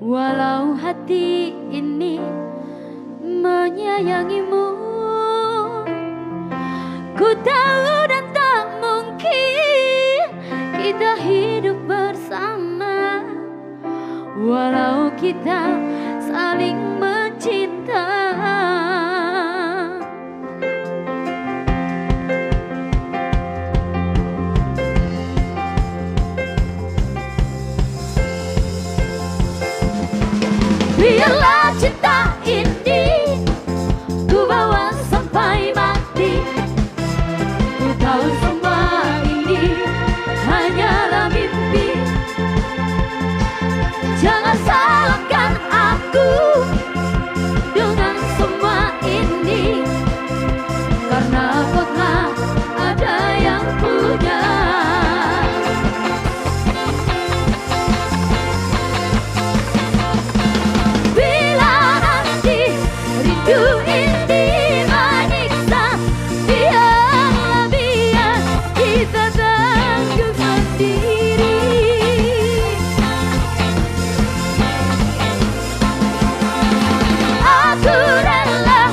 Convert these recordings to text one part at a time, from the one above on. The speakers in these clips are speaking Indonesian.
Walau hati ini menyayangimu, ku tahu dan tak mungkin kita hidup bersama. Walau kita saling mencinta, biarlah cinta ini ku bawa sampai mati. Ku tahu semua ini hanyalah mimpi. Jangan salahkan aku dengan semua ini, karena kau tak ada yang punya. Bila nanti rindu ini menyiksa, biarlah biar kita tangguhkan diri. Aku rela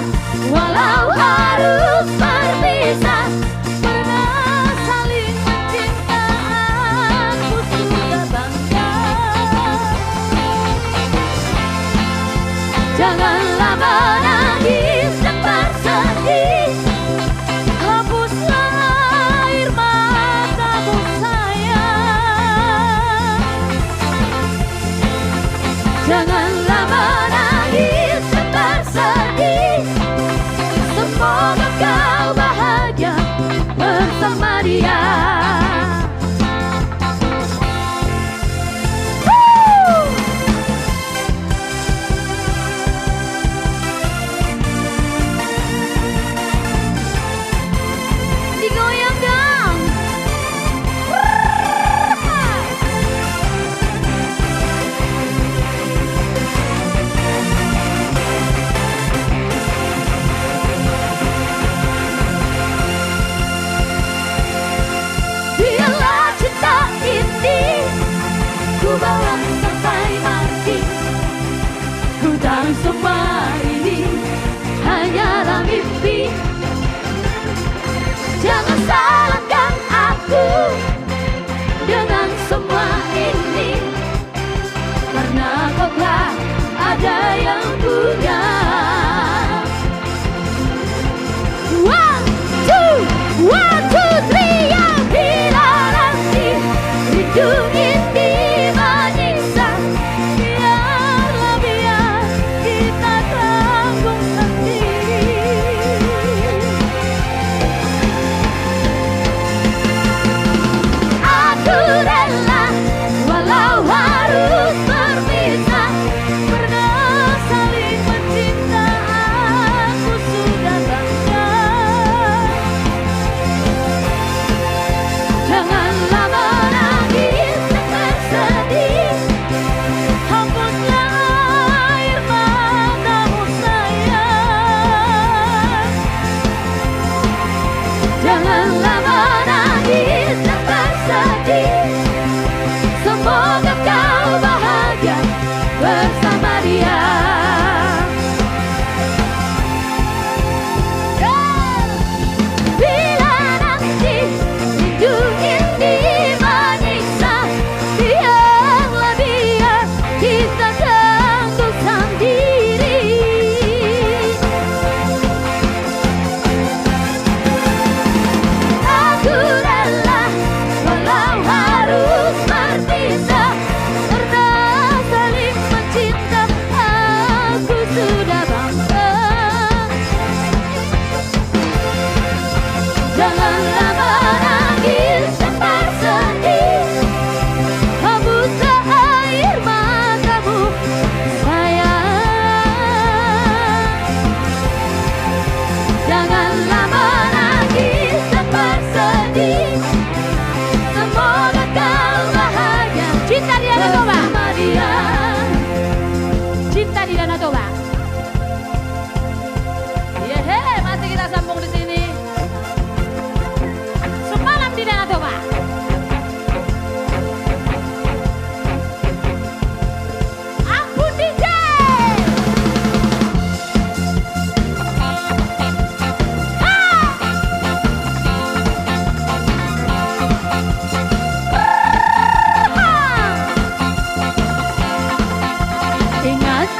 walau harus berpisah, pernah saling mencinta, aku sudah bangga. Janganlah menangis dan bersedih, hapuslah air matamu sayang. Janganlah menangis dan bersedih, semoga kau bahagia bersama dia. Digoyang dong.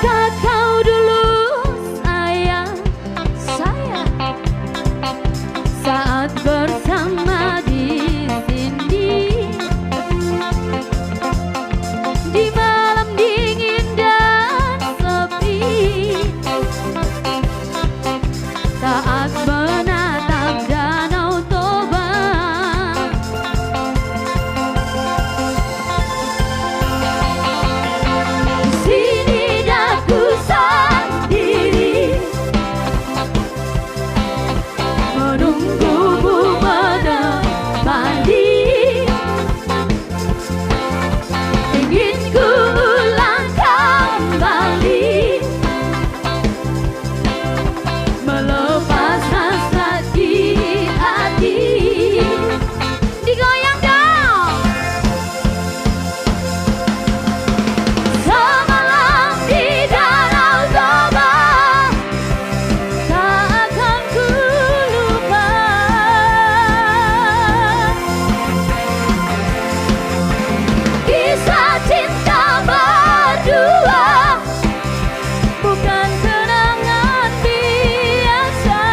Ingatkah kau dulu sayang saya saat bersama di sini di malam dingin dan sepi saat menatap Danau Toba. Di sini daku sendiri menunggumu menemani. Ingin ku ulang kembali melepas hasrat di hati. Digoyang dong. Semalam di Danau Toba tak akan ku lupa. Kisah cinta berdua bukan kenangan biasa.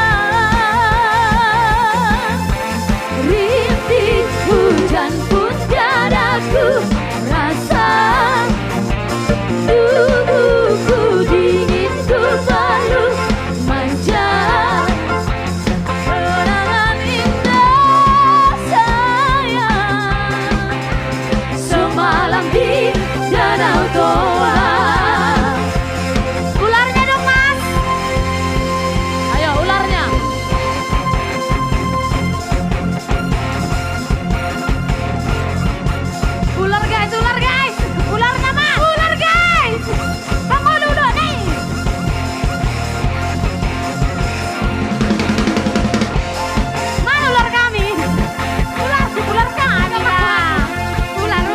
Rintik hujan pun tiada ku rasa. Tubuhku dingin ku peluk manja. Kenangan indah sayang semalam di Danau Toba. Ularnya dong mas. Ayo ularnya. Ular guys, ular guys. Ularnya mas. Ular guys. Tunggu dulu nih. Mana ular kami? Ular kan ada mas. Ular.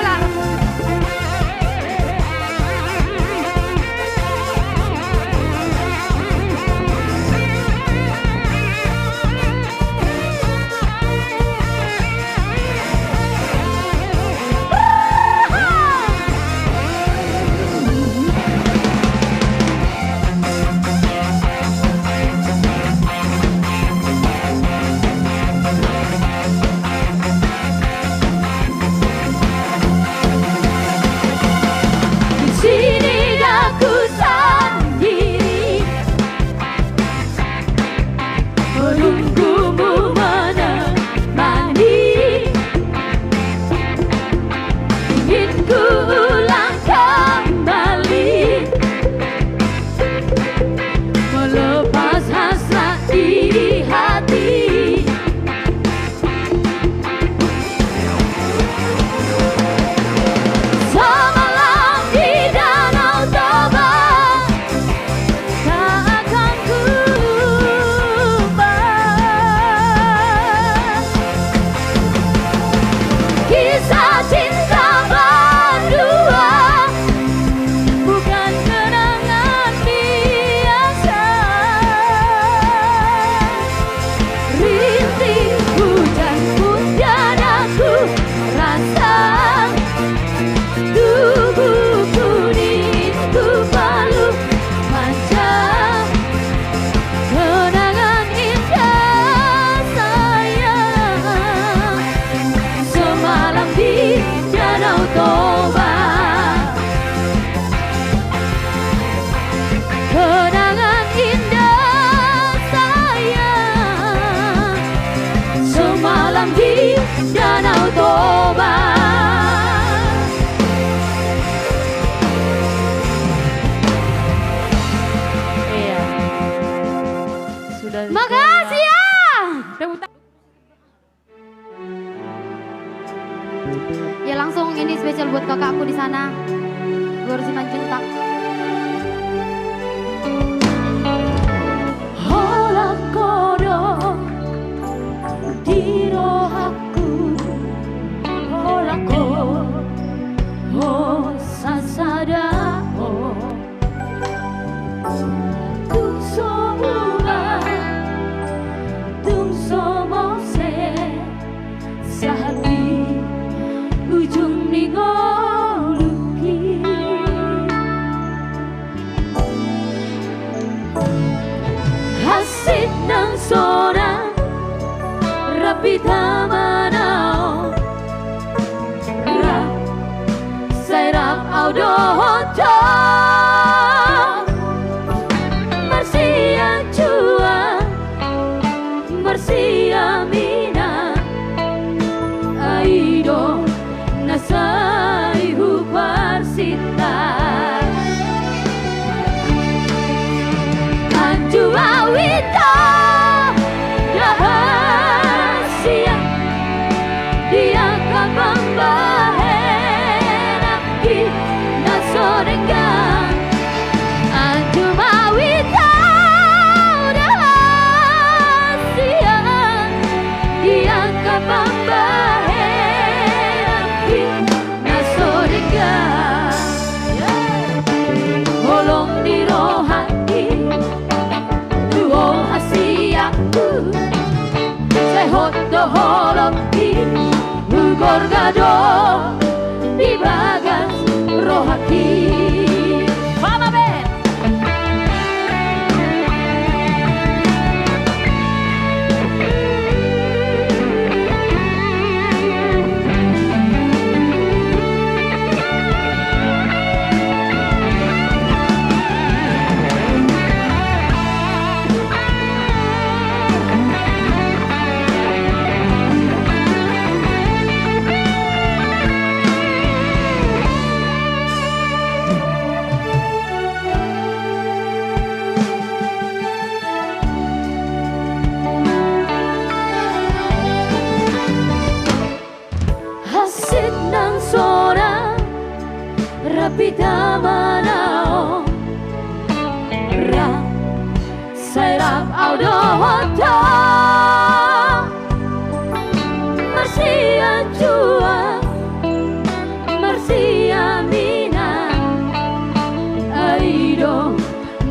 Di sini daku sendiri menunggumu menemani. Ingin ku ulang kembali melepas hasrat di hati. Semalam di Danau Toba tak akan ku lupa. Kisah cinta berdua bukan kenangan biasa. Rintik hujan pun tiada ku rasa. Tubuhku dingin ku peluk manja. Kenangan indah sayang semalam di Danau Toba. Kenangan indah sayang semalam di Danau Toba. Iya. Sudah. Makasih ya. Ya langsung ini spesial buat kakakku di sana. Gue harus cinta. Hola kodo diro aku. Hola ko ho sasada ho. Tung somula tung somose sahati ujung ningoluki. di rohani Duo hasiaku Sehot doholoki Ugor gado Di bagas rohaki Mama Ben Rapita manao Ra Sairap audo hoto Marsia jua Marsia mina Aido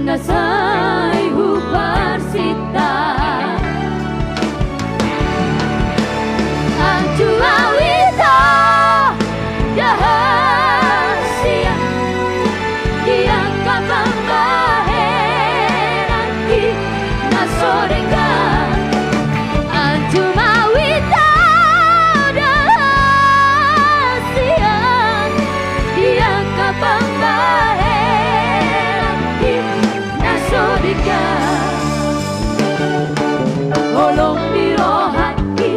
Nasai huparsita Anjua wito Jahat Holong di rohani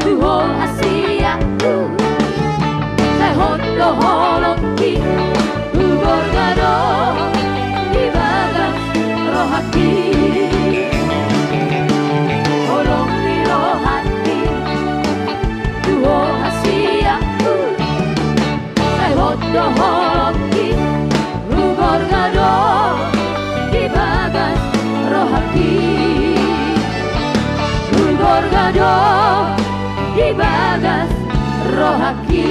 Duho asiaku Sehot doholoki Ugor gado Di bagas rohaki Holong di rohani Duho asiaku Sehot doholoki Ugor gado Di bagas rohaki Gado di bagas rohaki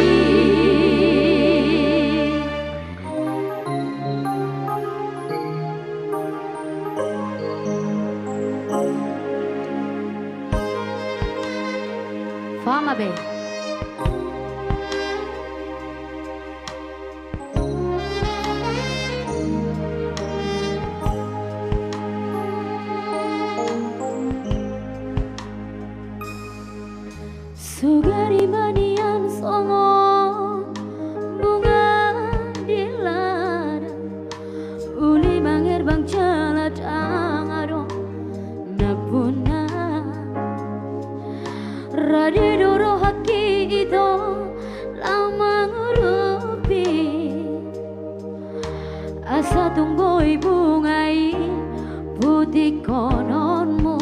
Fama be Sugari manian songo bunga di ladang uli mangir bang celat angaro napuna radi doro haki itu lama ngurupi asa tunggoi bungai putih kononmu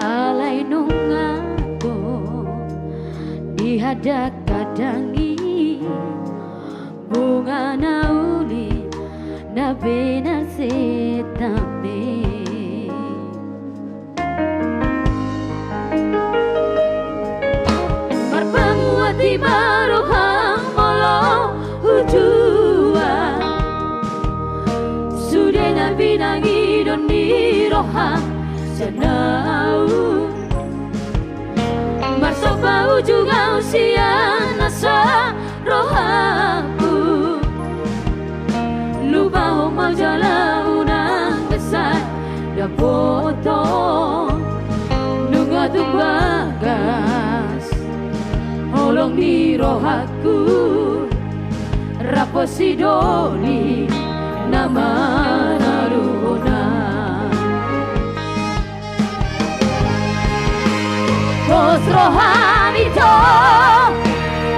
alai nunga Dihadak kadangi bunga nauli nabena setame Marpanguati marohang molo hujua Sudah nabi nangi doni rohang senau Marsopau juga usia nasa rohaku Lupa mau jalan unang besar Dapoto Nunga tu bagas Holong di rohaku Rapo sidoni Nama naruna Pos rohani to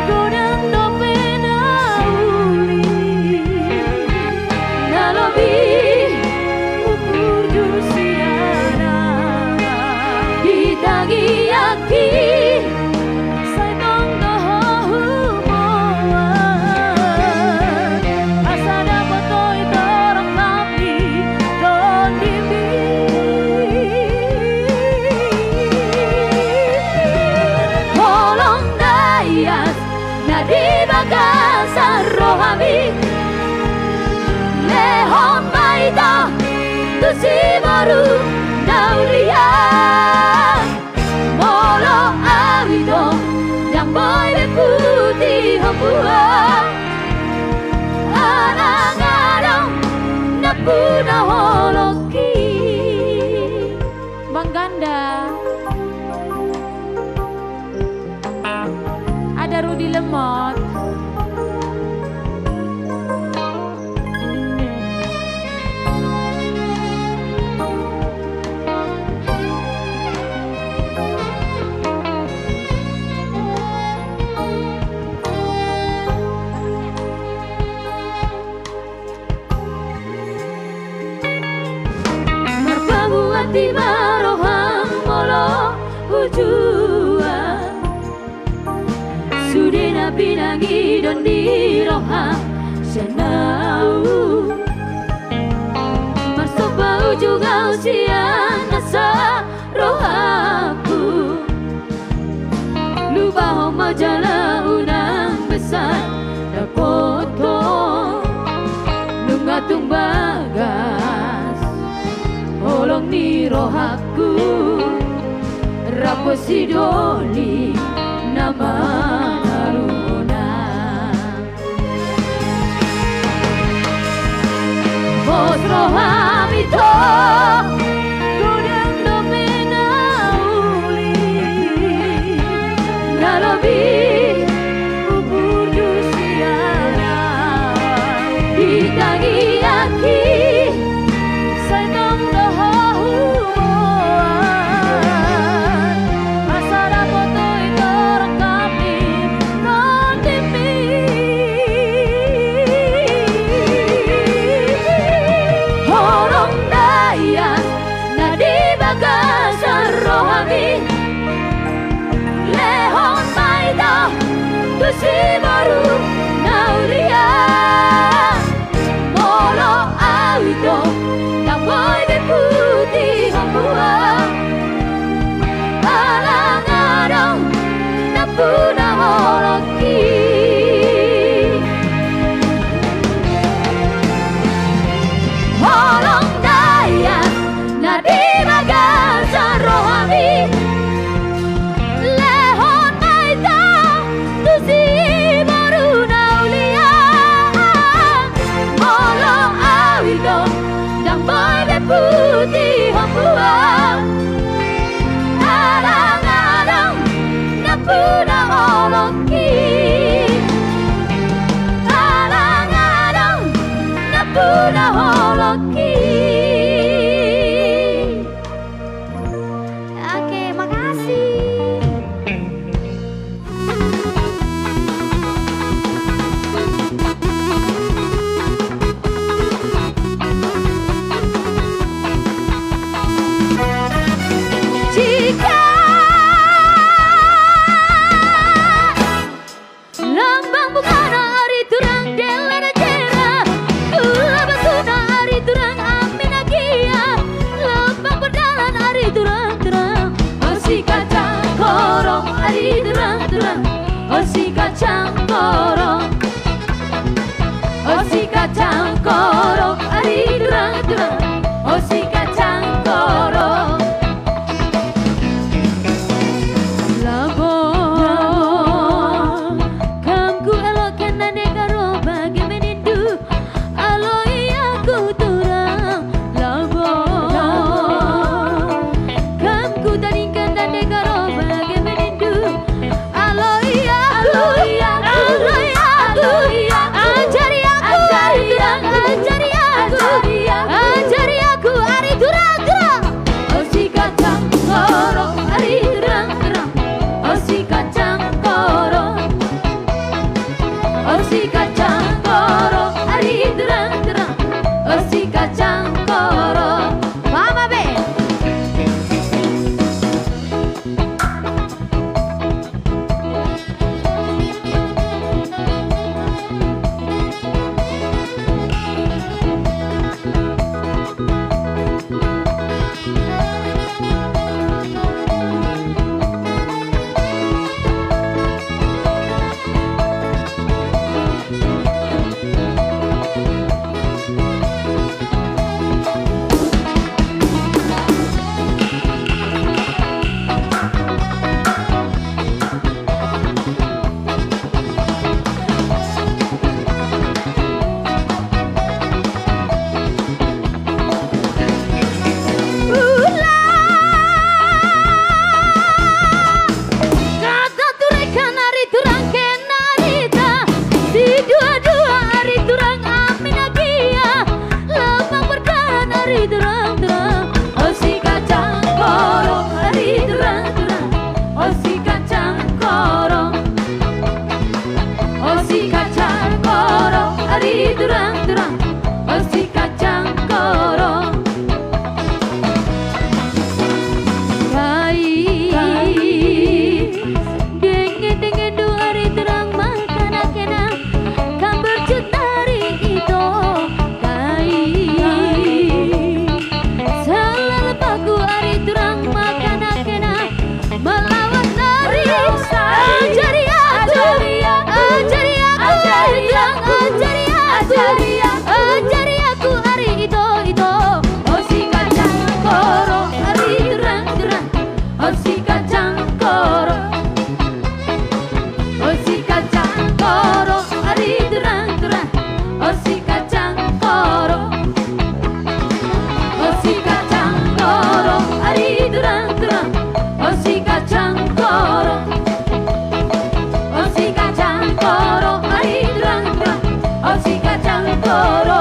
Gunung no penauli Nalobi ukur jusiana Ditagi aki Saitong doho humoa Asada potoi torong lampi Don dimi Holong maida tu si baru naulia molo awido yang boy putih hambua arang-arang napuna holoki Bang Ganda ada Rudi Lemot di marohang molo hujua sudena pinangi don di rohang senau marsoba juga usia nasa rohaku lubah majala unang besar dapoto nungatung bagas holong ni rohaku rapo sidoli nama naruna bos rohamito godang domena uli nalobi ubur dusiana ditangi aki lehon maida tu si baru naulia molo awido tak boy putih hambua alang-alang napuna holoki holong daya nadi magasan rohami putih hambua alang-alang napuna holoki alang-alang napuna holoki. Oke, makasih. Jika lambang bukana hari turang delana jera kula basuna hari turang Bathara.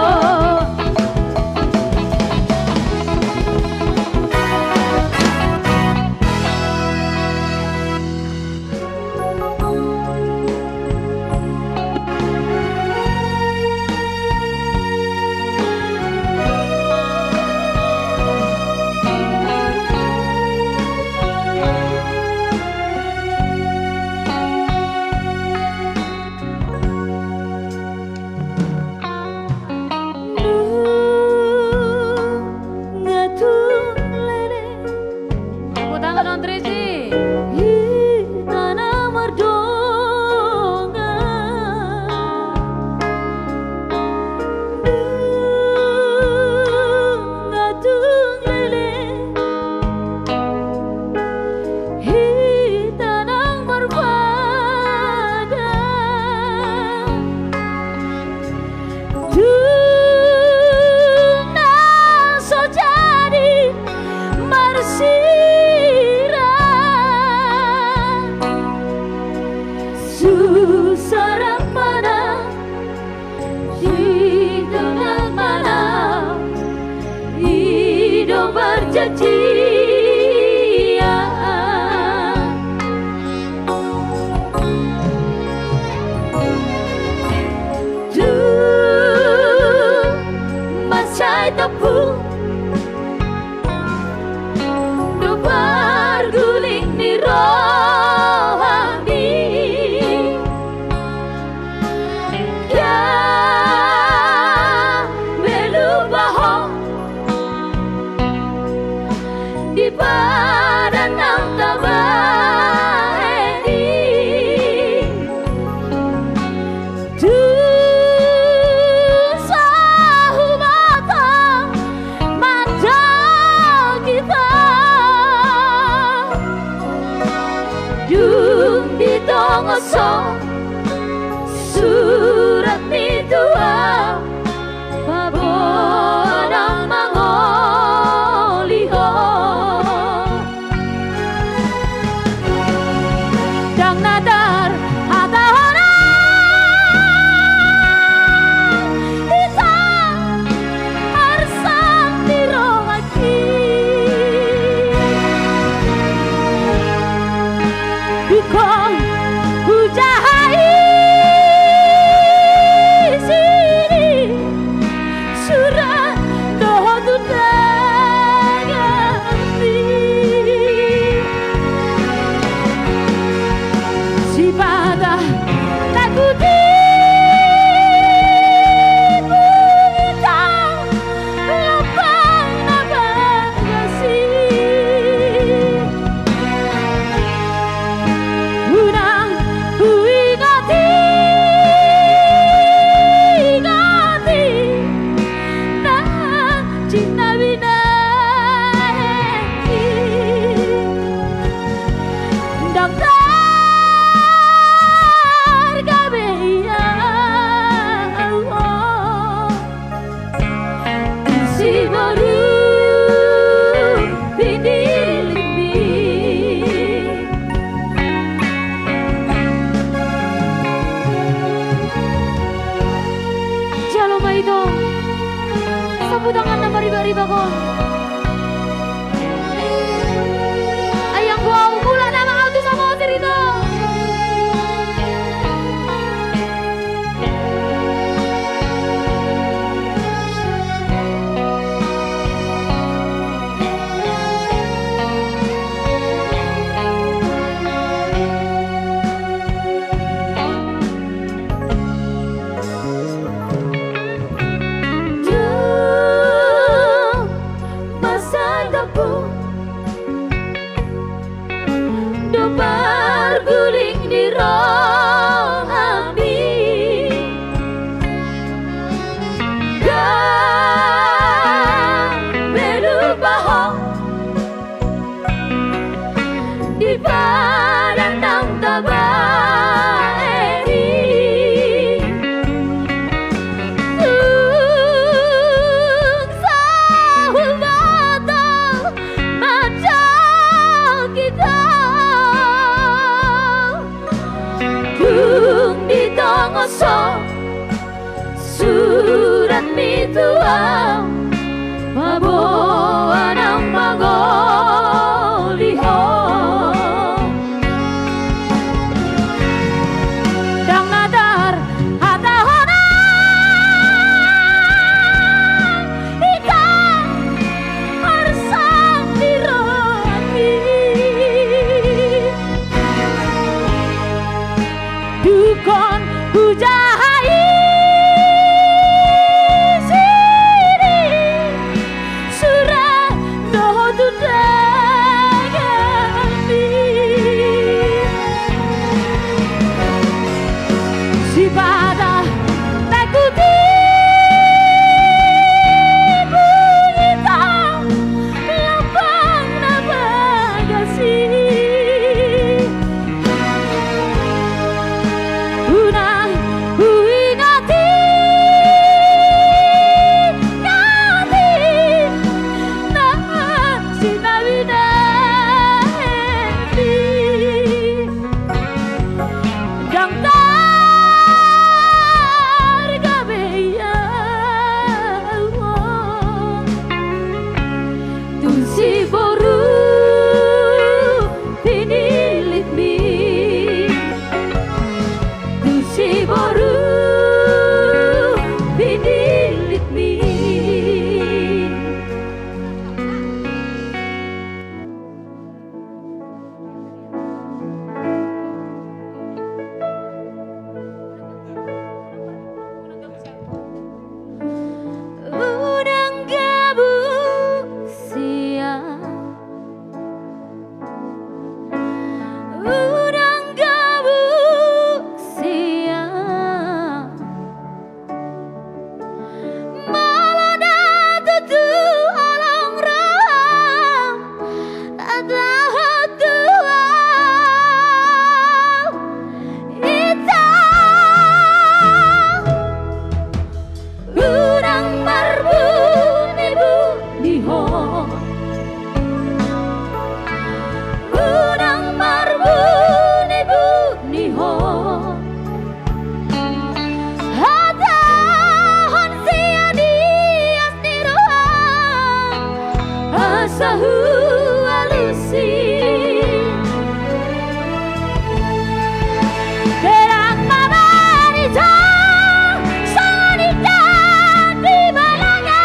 Surat midua babonang mangoliho dang nadar atahana isa arsam dirongaki bikong hujahai Sabutangan na bari-bari bako. Ayang gua unggulan na mga auto sa motor ito. mituang maboan ang magolihong dang nadar hatahonan ikaw harsang dirami dukon hujahai Terang mama di sang di balanga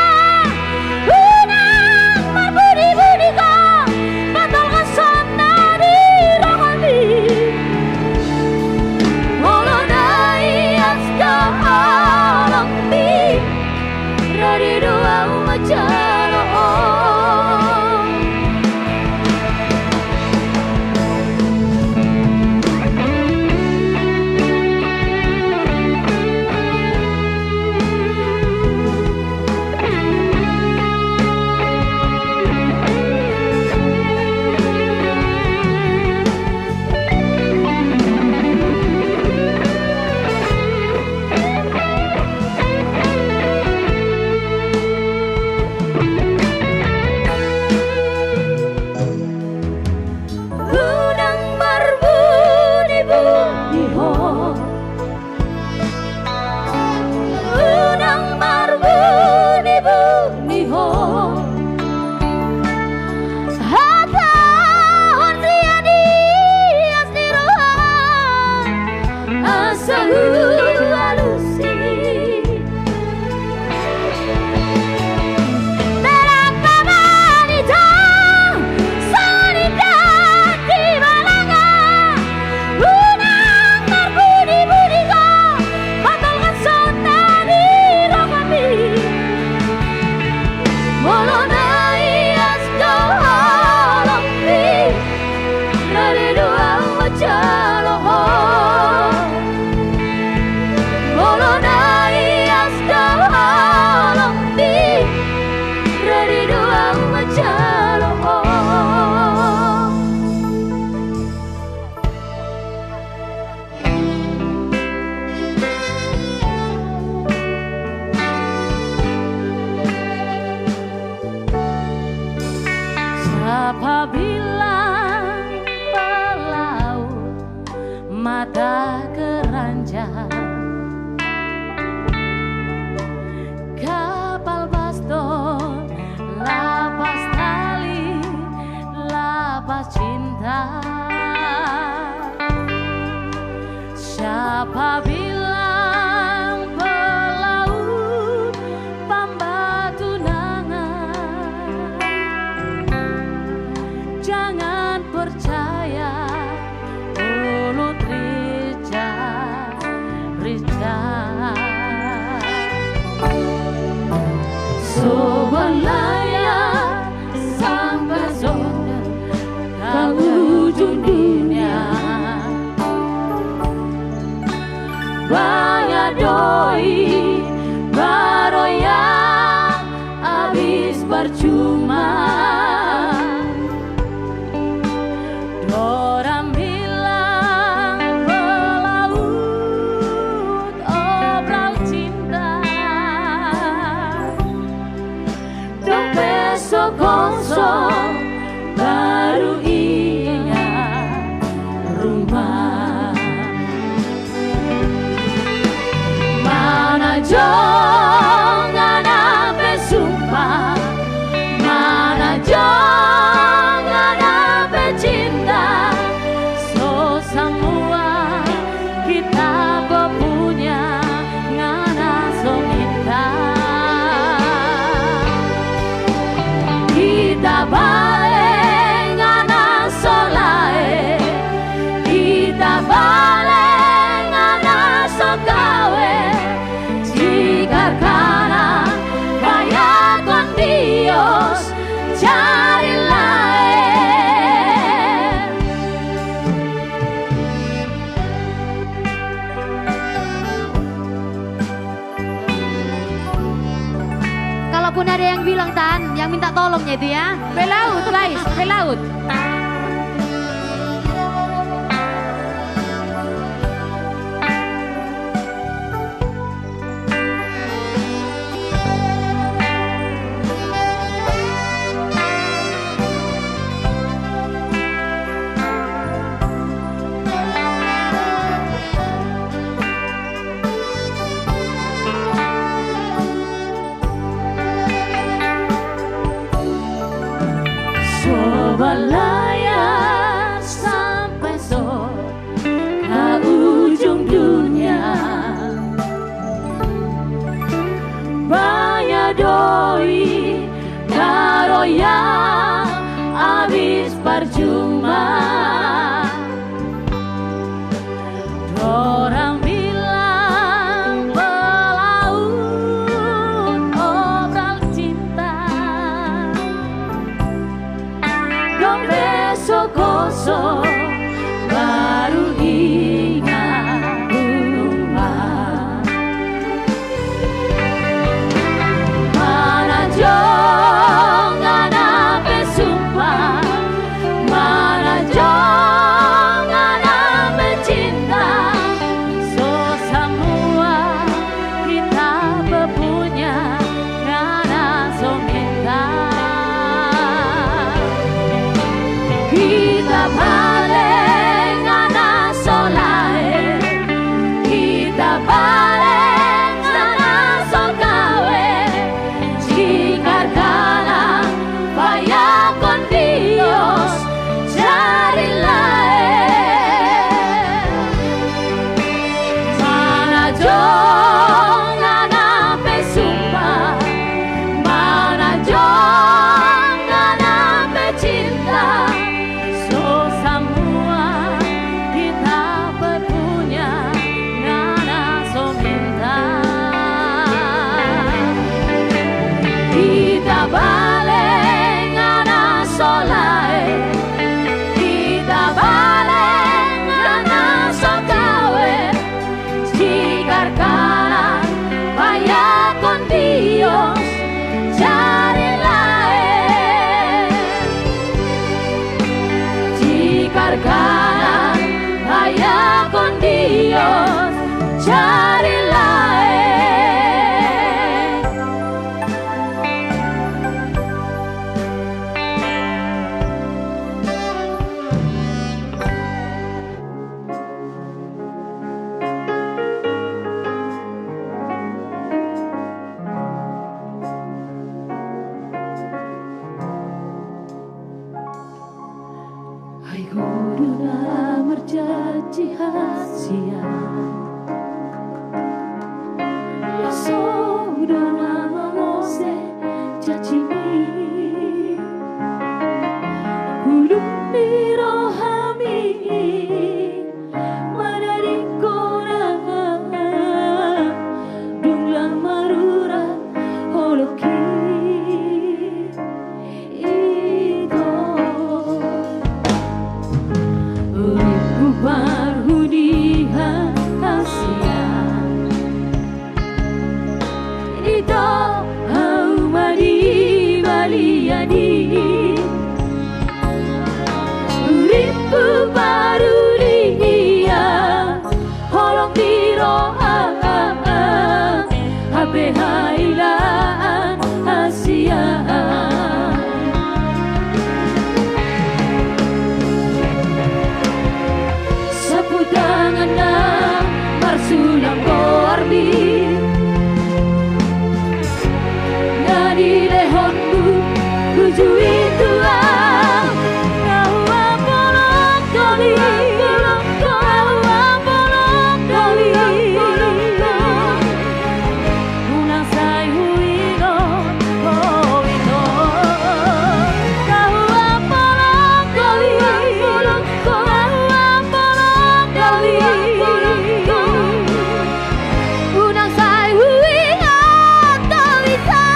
Sobalaya sampai zona ke ujung dunia. Banyak doi baroya habis percuma. Orang bilang pelaut obral cinta, dong besok kosong baru ingat rumah. Mana jangan sampai sumpah, mana jangan sampai cinta. So semua kita punya ngana so minta. Kita balik ngana so lae, kita balik ngana so gawe. Jika kana kaya con Dios cari lain. Kalaupun ada yang bilang Tan, yang minta tolongnya itu ya, pelaut guys, pelaut. Sobalaya sampai so ke ujung dunia. Banyak doi baroya habis percuma. Orang bilang pelaut obral cinta, dong besok kosong baru ingat rumah. Mana jangan sampai sumpah, mana jangan sampai cinta. So semua kita punya ngana so minta. Kita balik ngana so lae, kita balik ngana so gawe. Jika kana vaya con Dios cari lain. Mana jangan sampai sumpah, mana jangan sampai cinta. So semua kita punya ngana so minta. Kita balik ngana so lae, kita balik ngana so gawe. Jika kana vaya con Dios cari lain. Jika kana vaya con Dios cari lain. Hai guruna merjanji hasia, ya saudara mose jajini, kulum dirohami, madari kona, dunglang marura holoki. hailaan Asia. Sapu tangan na marsulang korbi dari lehonku kujui tua kau apolong kali kau apolong kali unang sai huigo koito kau apolong kali kau apolong kali unang sai huigo koito.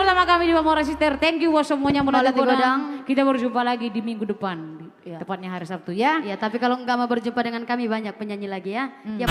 Sama kami di Pamora Sister. Thank you buat semuanya Godang. Kita berjumpa lagi di minggu depan, tepatnya hari Sabtu ya. Ya, tapi kalau nggak mau berjumpa dengan kami banyak penyanyi lagi ya. Ya.